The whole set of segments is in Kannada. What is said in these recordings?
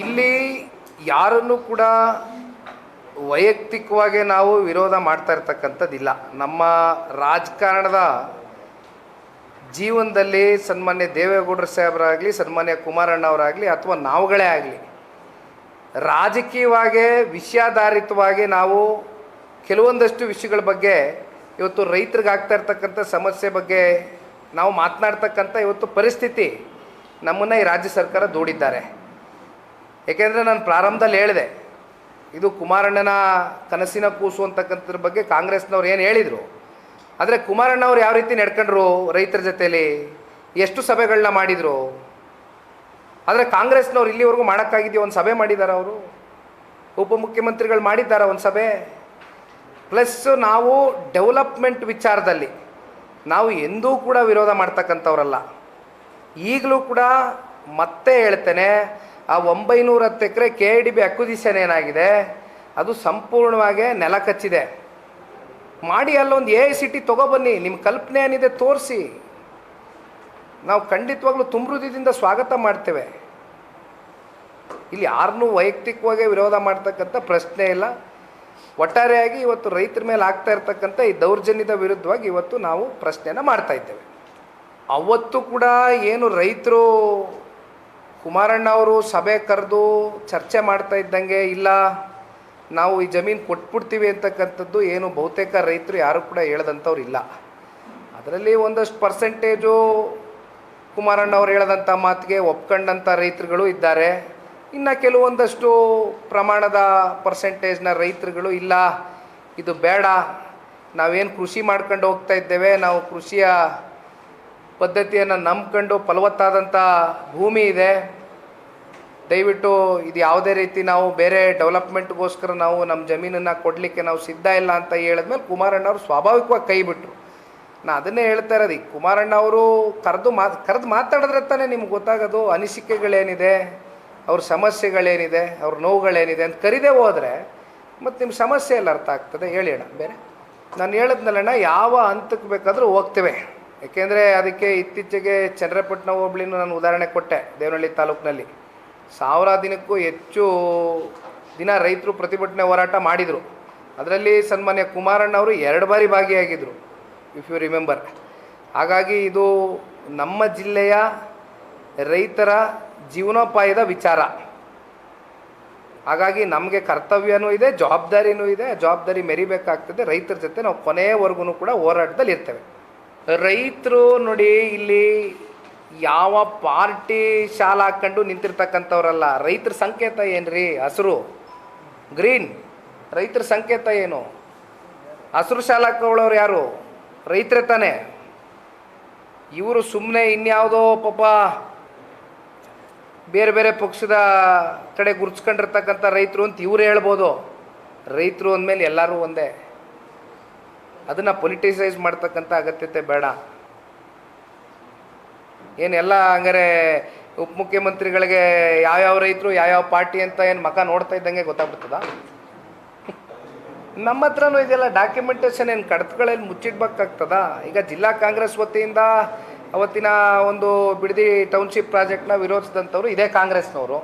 ಇಲ್ಲಿ ಯಾರನ್ನು ಕೂಡ ವೈಯಕ್ತಿಕವಾಗಿ ನಾವು ವಿರೋಧ ಮಾಡ್ತಾ ಇರ್ತಕ್ಕಂಥದ್ದಿಲ್ಲ. ನಮ್ಮ ರಾಜಕಾರಣದ ಜೀವನದಲ್ಲಿ ಸನ್ಮಾನ್ಯ ದೇವೇಗೌಡರ ಸಾಹೇಬರಾಗಲಿ, ಸನ್ಮಾನ್ಯ ಕುಮಾರಣ್ಣವರಾಗಲಿ, ಅಥವಾ ನಾವುಗಳೇ ಆಗಲಿ, ರಾಜಕೀಯವಾಗಿ ವಿಷಯಾಧಾರಿತವಾಗಿ ನಾವು ಕೆಲವೊಂದಷ್ಟು ವಿಷಯಗಳ ಬಗ್ಗೆ ಇವತ್ತು ರೈತರಿಗೆ ಆಗ್ತಾ ಇರ್ತಕ್ಕಂಥ ಸಮಸ್ಯೆ ಬಗ್ಗೆ ನಾವು ಮಾತನಾಡ್ತಕ್ಕಂಥ ಇವತ್ತು ಪರಿಸ್ಥಿತಿ ನಮ್ಮನ್ನು ಈ ರಾಜ್ಯ ಸರ್ಕಾರ ದೂಡಿದ್ದಾರೆ. ಏಕೆಂದರೆ ನಾನು ಪ್ರಾರಂಭದಲ್ಲಿ ಹೇಳಿದೆ, ಇದು ಕುಮಾರಣ್ಣನ ಕನಸಿನ ಕೂಸು ಅಂತಕ್ಕಂಥದ್ರ ಬಗ್ಗೆ ಕಾಂಗ್ರೆಸ್ನವ್ರು ಏನು ಹೇಳಿದರು. ಆದರೆ ಕುಮಾರಣ್ಣವ್ರು ಯಾವ ರೀತಿ ನಡ್ಕೊಂಡ್ರು ರೈತರ ಜೊತೆಯಲ್ಲಿ, ಎಷ್ಟು ಸಭೆಗಳನ್ನ ಮಾಡಿದರು. ಆದರೆ ಕಾಂಗ್ರೆಸ್ನವ್ರು ಇಲ್ಲಿವರೆಗೂ ಮಾಡೋಕ್ಕಾಗಿದೆಯೋ ಒಂದು ಸಭೆ ಮಾಡಿದ್ದಾರೆ. ಅವರು ಉಪಮುಖ್ಯಮಂತ್ರಿಗಳು ಮಾಡಿದ್ದಾರೆ ಒಂದು ಸಭೆ. ಪ್ಲಸ್ ನಾವು ಡೆವಲಪ್ಮೆಂಟ್ ವಿಚಾರದಲ್ಲಿ ನಾವು ಎಂದೂ ಕೂಡ ವಿರೋಧ ಮಾಡ್ತಕ್ಕಂಥವ್ರಲ್ಲ. ಈಗಲೂ ಕೂಡ ಮತ್ತೆ ಹೇಳ್ತೇನೆ, ಆ 910 ಎಕರೆ KIDB ಅಕ್ವಿಸಿಷನ್ ಏನಾಗಿದೆ ಅದು ಸಂಪೂರ್ಣವಾಗಿ ನೆಲ ಕಚ್ಚಿದೆ. ಮಾಡಿ ಅಲ್ಲೊಂದು AICT ತೊಗೊಬನ್ನಿ, ನಿಮ್ಮ ಕಲ್ಪನೆ ಏನಿದೆ ತೋರಿಸಿ, ನಾವು ಖಂಡಿತವಾಗ್ಲೂ ತುಂಬೃದಯದಿಂದ ಸ್ವಾಗತ ಮಾಡ್ತೇವೆ. ಇಲ್ಲಿ ಯಾರನ್ನೂ ವೈಯಕ್ತಿಕವಾಗಿ ವಿರೋಧ ಮಾಡ್ತಕ್ಕಂಥ ಪ್ರಶ್ನೆ ಇಲ್ಲ. ಒಟ್ಟಾರೆಯಾಗಿ ಇವತ್ತು ರೈತರ ಮೇಲೆ ಆಗ್ತಾ ಇರ್ತಕ್ಕಂಥ ಈ ದೌರ್ಜನ್ಯದ ವಿರುದ್ಧವಾಗಿ ಇವತ್ತು ನಾವು ಪ್ರಶ್ನೆಯನ್ನು ಮಾಡ್ತಾ ಇದ್ದೇವೆ. ಅವತ್ತು ಕೂಡ ಏನು ರೈತರು ಕುಮಾರಣ್ಣ ಅವರು ಸಭೆ ಕರೆದು ಚರ್ಚೆ ಮಾಡ್ತಾ ಇದ್ದಂಗೆ, ಇಲ್ಲ ನಾವು ಈ ಜಮೀನು ಕೊಟ್ಬಿಡ್ತೀವಿ ಅಂತಕ್ಕಂಥದ್ದು ಏನು ಬಹುತೇಕ ರೈತರು ಯಾರು ಕೂಡ ಹೇಳದಂಥವ್ರು ಇಲ್ಲ. ಅದರಲ್ಲಿ ಒಂದಷ್ಟು ಪರ್ಸೆಂಟೇಜು ಕುಮಾರಣ್ಣ ಅವ್ರು ಹೇಳದಂಥ ಮಾತಿಗೆ ಒಪ್ಕೊಂಡಂಥ ರೈತರುಗಳು ಇದ್ದಾರೆ. ಇನ್ನು ಕೆಲವೊಂದಷ್ಟು ಪ್ರಮಾಣದ ಪರ್ಸೆಂಟೇಜ್ನ ರೈತರುಗಳು ಇಲ್ಲ, ಇದು ಬೇಡ, ನಾವೇನು ಕೃಷಿ ಮಾಡ್ಕೊಂಡು ಹೋಗ್ತಾ ಇದ್ದೇವೆ, ನಾವು ಕೃಷಿಯ ಪದ್ಧತಿಯನ್ನು ನಂಬ್ಕೊಂಡು ಫಲವತ್ತಾದಂಥ ಭೂಮಿ ಇದೆ, ದಯವಿಟ್ಟು ಇದು ಯಾವುದೇ ರೀತಿ ನಾವು ಬೇರೆ ಡೆವಲಪ್ಮೆಂಟ್ಗೋಸ್ಕರ ನಾವು ನಮ್ಮ ಜಮೀನನ್ನು ಕೊಡಲಿಕ್ಕೆ ನಾವು ಸಿದ್ಧ ಇಲ್ಲ ಅಂತ ಹೇಳಿದ್ಮೇಲೆ ಕುಮಾರಣ್ಣವರು ಸ್ವಾಭಾವಿಕವಾಗಿ ಕೈ ಬಿಟ್ಟರು. ನಾನು ಅದನ್ನೇ ಹೇಳ್ತಾ ಇರೋದು, ಈಗ ಕುಮಾರಣ್ಣ ಅವರು ಕರೆದು ಮಾತಾಡಿದ್ರೆ ತಾನೇ ನಿಮ್ಗೆ ಗೊತ್ತಾಗೋದು ಅನಿಸಿಕೆಗಳೇನಿದೆ, ಅವ್ರ ಸಮಸ್ಯೆಗಳೇನಿದೆ, ಅವ್ರ ನೋವುಗಳೇನಿದೆ ಅಂತ ಕರಿದೇ ಹೋದರೆ ಮತ್ತು ನಿಮ್ಮ ಸಮಸ್ಯೆ ಎಲ್ಲ ಅರ್ಥ ಆಗ್ತದೆ. ಹೇಳೋಣ ಬೇರೆ. ನಾನು ಹೇಳಿದ್ನಲ್ಲಣ್ಣ, ಯಾವ ಹಂತಕ್ಕೆ ಬೇಕಾದರೂ ಹೋಗ್ತೇವೆ. ಏಕೆಂದರೆ ಅದಕ್ಕೆ ಇತ್ತೀಚೆಗೆ ಚನ್ನರಾಯಪಟ್ಟಣ ಹೋಬಳಿನೂ ನಾನು ಉದಾಹರಣೆ ಕೊಟ್ಟೆ. ದೇವನಹಳ್ಳಿ ತಾಲೂಕಿನಲ್ಲಿ 1000 ದಿನಕ್ಕೂ ಹೆಚ್ಚು ದಿನ ರೈತರು ಪ್ರತಿಭಟನೆ ಹೋರಾಟ ಮಾಡಿದರು. ಅದರಲ್ಲಿ ಸನ್ಮಾನ್ಯ ಕುಮಾರಣ್ಣ ಅವರು 2 ಬಾರಿ ಭಾಗಿಯಾಗಿದ್ದರು, ಇಫ್ ಯು ರಿಮೆಂಬರ್. ಹಾಗಾಗಿ ಇದು ನಮ್ಮ ಜಿಲ್ಲೆಯ ರೈತರ ಜೀವನೋಪಾಯದ ವಿಚಾರ. ಹಾಗಾಗಿ ನಮಗೆ ಕರ್ತವ್ಯನೂ ಇದೆ, ಜವಾಬ್ದಾರಿನೂ ಇದೆ. ಜವಾಬ್ದಾರಿ ಮೆರಿಬೇಕಾಗ್ತದೆ. ರೈತರ ಜೊತೆ ನಾವು ಕೊನೆಯವರೆಗೂ ಕೂಡ ಹೋರಾಟದಲ್ಲಿ ಇರ್ತೇವೆ. ರೈತರು ನೋಡಿ, ಇಲ್ಲಿ ಯಾವ ಪಾರ್ಟಿ ಶಾಲ ಹಾಕ್ಕೊಂಡು ನಿಂತಿರ್ತಕ್ಕಂಥವ್ರಲ್ಲ. ರೈತರ ಸಂಕೇತ ಏನು ರೀ? ಹಸಿರು, ಗ್ರೀನ್. ರೈತರ ಸಂಕೇತ ಏನು? ಹಸಿರು ಶಾಲ ಹಾಕೊಳ್ಳೋರು ಯಾರು? ರೈತರೇ ತಾನೆ. ಇವರು ಸುಮ್ಮನೆ ಇನ್ಯಾವುದೋ ಪಾಪ ಬೇರೆ ಬೇರೆ ಪಕ್ಷದ ಕಡೆ ಗುರುತಿಸ್ಕೊಂಡಿರ್ತಕ್ಕಂಥ ರೈತರು ಅಂತ ಇವ್ರು ಹೇಳ್ಬೋದು. ರೈತರು ಅಂದಮೇಲೆ ಎಲ್ಲರೂ ಒಂದೇ. ಅದನ್ನು ಪೊಲಿಟಿಸೈಸ್ ಮಾಡ್ತಕ್ಕಂಥ ಅಗತ್ಯತೆ ಬೇಡ. ಏನೆಲ್ಲ ಹಂಗಾರೆ ಉಪಮುಖ್ಯಮಂತ್ರಿಗಳಿಗೆ ಯಾವ್ಯಾವ ರೈತರು ಯಾವ್ಯಾವ ಪಾರ್ಟಿ ಅಂತ ಏನು ಮಕ ನೋಡ್ತಾ ಇದ್ದಂಗೆ ಗೊತ್ತಾಗ್ಬಿಡ್ತದ? ನಮ್ಮ ಹತ್ರನೂ ಇದೆಲ್ಲ ಡಾಕ್ಯುಮೆಂಟೇಷನ್ ಏನು ಕಡತಗಳಲ್ಲಿ ಮುಚ್ಚಿಡ್ಬೇಕಾಗ್ತದ? ಈಗ ಜಿಲ್ಲಾ ಕಾಂಗ್ರೆಸ್ ವತಿಯಿಂದ ಅವತ್ತಿನ ಒಂದು ಬಿಡದಿ ಟೌನ್ಶಿಪ್ ಪ್ರಾಜೆಕ್ಟ್ನ ವಿರೋಧಿಸಿದಂಥವ್ರು ಇದೇ ಕಾಂಗ್ರೆಸ್ನವರು.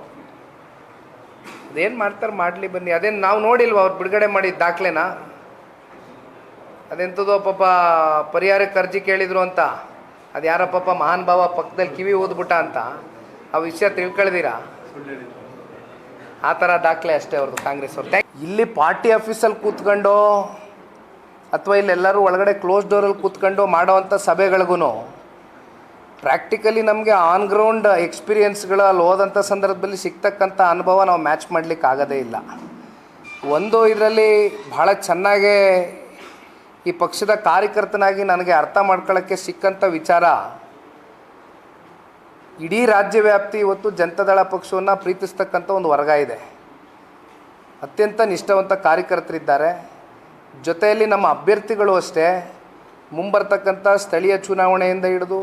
ಅದೇನು ಮಾಡ್ತಾರೆ ಮಾಡಲಿ, ಬನ್ನಿ. ಅದೇನು ನಾವು ನೋಡಿಲ್ವ ಅವ್ರು ಬಿಡುಗಡೆ ಮಾಡಿದ ದಾಖಲೆನ? ಅದೆಂಥದೋ ಪಾಪ ಪರಿಹಾರಕ್ಕೆ ಅರ್ಜಿ ಕೇಳಿದರು ಅಂತ, ಅದು ಯಾರ ಪಾಪ ಮಹಾನ್ ಭಾವ ಪಕ್ಕದಲ್ಲಿ ಕಿವಿ ಓದ್ಬಿಟ್ಟ ಅಂತ ಆ ವಿಷಯ ತಿಳ್ಕೊಳ್ದಿರಾ? ಆ ಥರ ದಾಖಲೆ ಅಷ್ಟೇ ಅವ್ರದ್ದು, ಕಾಂಗ್ರೆಸ್ ಅವ್ರದ್ದು. ಇಲ್ಲಿ ಪಾರ್ಟಿ ಆಫೀಸಲ್ಲಿ ಕೂತ್ಕೊಂಡು ಅಥವಾ ಇಲ್ಲೆಲ್ಲರೂ ಒಳಗಡೆ ಕ್ಲೋಸ್ ಡೋರಲ್ಲಿ ಕೂತ್ಕೊಂಡು ಮಾಡೋವಂಥ ಸಭೆಗಳಿಗೂ ಪ್ರಾಕ್ಟಿಕಲಿ ನಮಗೆ ಆನ್ ಗ್ರೌಂಡ್ ಎಕ್ಸ್ಪೀರಿಯನ್ಸ್ಗಳು ಅಲ್ಲಿ ಹೋದಂಥ ಸಂದರ್ಭದಲ್ಲಿ ಸಿಗ್ತಕ್ಕಂಥ ಅನುಭವ ನಾವು ಮ್ಯಾಚ್ ಮಾಡಲಿಕ್ಕೆ ಆಗೋದೇ ಇಲ್ಲ. ಒಂದು ಇದರಲ್ಲಿ ಭಾಳ ಚೆನ್ನಾಗೇ ಈ ಪಕ್ಷದ ಕಾರ್ಯಕರ್ತನಾಗಿ ನನಗೆ ಅರ್ಥ ಮಾಡ್ಕೊಳ್ಳೋಕ್ಕೆ ಸಿಕ್ಕಂಥ ವಿಚಾರ, ಇಡೀ ರಾಜ್ಯವ್ಯಾಪ್ತಿ ಇವತ್ತು ಜನತಾದಳ ಪಕ್ಷವನ್ನು ಪ್ರೀತಿಸ್ತಕ್ಕಂಥ ಒಂದು ವರ್ಗ ಇದೆ. ಅತ್ಯಂತ ನಿಷ್ಠಾವಂತ ಕಾರ್ಯಕರ್ತರಿದ್ದಾರೆ. ಜೊತೆಯಲ್ಲಿ ನಮ್ಮ ಅಭ್ಯರ್ಥಿಗಳು ಅಷ್ಟೇ. ಮುಂಬರ್ತಕ್ಕಂಥ ಸ್ಥಳೀಯ ಚುನಾವಣೆಯಿಂದ ಹಿಡಿದು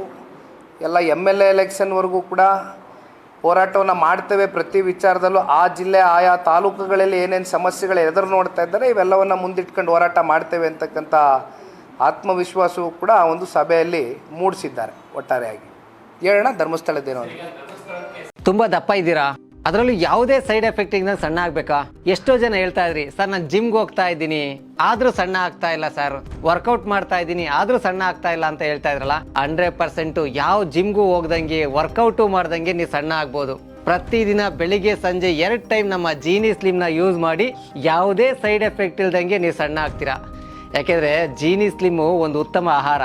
ಎಲ್ಲ MLA ಎಲೆಕ್ಷನ್ವರೆಗೂ ಕೂಡ ಹೋರಾಟವನ್ನು ಮಾಡ್ತೇವೆ. ಪ್ರತಿ ವಿಚಾರದಲ್ಲೂ ಆ ಜಿಲ್ಲೆ ಆಯಾ ತಾಲೂಕುಗಳಲ್ಲಿ ಏನೇನು ಸಮಸ್ಯೆಗಳು ಎದುರು ನೋಡ್ತಾ ಇದ್ದಾರೆ ಇವೆಲ್ಲವನ್ನು ಮುಂದಿಟ್ಕೊಂಡು ಹೋರಾಟ ಮಾಡ್ತೇವೆ ಅಂತಕ್ಕಂಥ ಆತ್ಮವಿಶ್ವಾಸವೂ ಕೂಡ ಆ ಒಂದು ಸಭೆಯಲ್ಲಿ ಮೂಡಿಸಿದ್ದಾರೆ. ಒಟ್ಟಾರೆಯಾಗಿ ಹೇಳೋಣ, ಧರ್ಮಸ್ಥಳದ್ದೇನೋ ತುಂಬ ದಪ್ಪ ಇದ್ದೀರಾ? ಅದರಲ್ಲೂ ಯಾವುದೇ ಸೈಡ್ ಎಫೆಕ್ಟ್ ಇಂದ ಸಣ್ಣ ಆಗ್ಬೇಕಾ? ಎಷ್ಟೋ ಜನ ಹೇಳ್ತಾ ಇದ್ರಿ ಸರ್ ನಾನು ಜಿಮ್ಗೆ ಹೋಗ್ತಾ ಇದ್ದೀನಿ ಆದ್ರೂ ಸಣ್ಣ ಆಗ್ತಾ ಇಲ್ಲ ಸರ್, ವರ್ಕೌಟ್ ಮಾಡ್ತಾ ಇದ್ದೀನಿ ಆದ್ರೂ ಸಣ್ಣ ಆಗ್ತಾ ಇಲ್ಲ ಅಂತ ಹೇಳ್ತಾ ಇದ್ರಲ್ಲ. 100% ಯಾವ ಜಿಮ್ಗೂ ಹೋಗ್ದಂಗೆ ವರ್ಕೌಟು ಮಾಡ್ದಂಗೆ ನೀವು ಸಣ್ಣ ಆಗ್ಬೋದು. ಪ್ರತಿದಿನ ಬೆಳಿಗ್ಗೆ ಸಂಜೆ 2 ಟೈಮ್ ನಮ್ಮ ಜೀನಿ ಸ್ಲಿಮ್ನ ಯೂಸ್ ಮಾಡಿ ಯಾವುದೇ ಸೈಡ್ ಎಫೆಕ್ಟ್ ಇಲ್ದಂಗೆ ನೀವು ಸಣ್ಣ ಆಗ್ತೀರಾ. ಯಾಕೆಂದ್ರೆ ಜೀನಿ ಸ್ಲಿಮ್ಮು ಒಂದು ಉತ್ತಮ ಆಹಾರ.